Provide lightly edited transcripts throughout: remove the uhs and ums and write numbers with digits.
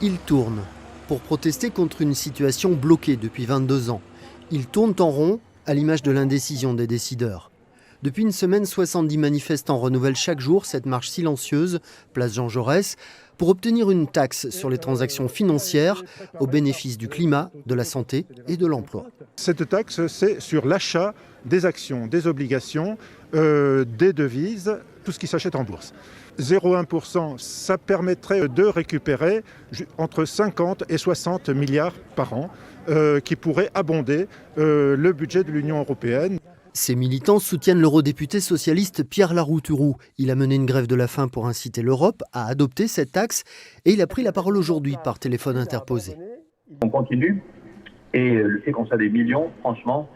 Ils tournent pour protester contre une situation bloquée depuis 22 ans. Ils tournent en rond à l'image de l'indécision des décideurs. Depuis une semaine, 70 manifestants renouvellent chaque jour cette marche silencieuse, place Jean Jaurès, pour obtenir une taxe sur les transactions financières au bénéfice du climat, de la santé et de l'emploi. Cette taxe, c'est sur l'achat des actions, des obligations, des devises, tout ce qui s'achète en bourse. 0,1%, ça permettrait de récupérer entre 50 et 60 milliards par an qui pourraient abonder le budget de l'Union européenne. Ces militants soutiennent l'eurodéputé socialiste Pierre Larrouturou. Il a mené une grève de la faim pour inciter l'Europe à adopter cette taxe et il a pris la parole aujourd'hui par téléphone interposé. On continue et le fait qu'on soit des millions, franchement,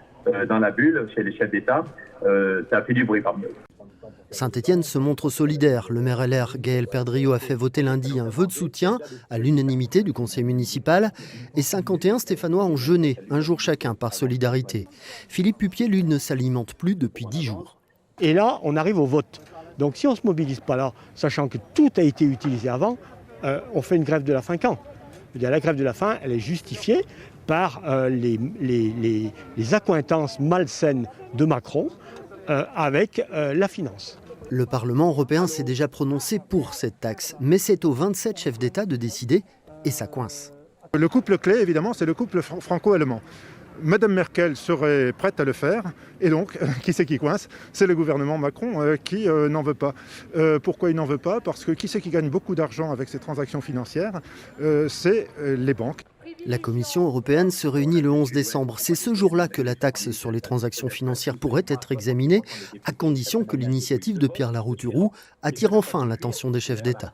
dans la bulle, chez les chefs d'État, ça a fait du bruit parmi eux. Saint-Étienne se montre solidaire. Le maire LR Gaël Perdriau a fait voter lundi un vœu de soutien à l'unanimité du conseil municipal et 51 Stéphanois ont jeûné, un jour chacun, par solidarité. Philippe Pupier, lui, ne s'alimente plus depuis 10 jours. Et là, on arrive au vote. Donc si on ne se mobilise pas là, sachant que tout a été utilisé avant, on fait une grève de la faim quand ? La grève de la faim, elle est justifiée par les accointances malsaines de Macron avec la finance. Le Parlement européen s'est déjà prononcé pour cette taxe, mais c'est aux 27 chefs d'État de décider et ça coince. Le couple clé, évidemment, c'est le couple franco-allemand. Madame Merkel serait prête à le faire, et donc, qui c'est qui coince ? C'est le gouvernement Macron qui n'en veut pas. Pourquoi il n'en veut pas ? Parce que qui c'est qui gagne beaucoup d'argent avec ces transactions financières ? C'est les banques. La Commission européenne se réunit le 11 décembre. C'est ce jour-là que la taxe sur les transactions financières pourrait être examinée, à condition que l'initiative de Pierre Larrouturou attire enfin l'attention des chefs d'État.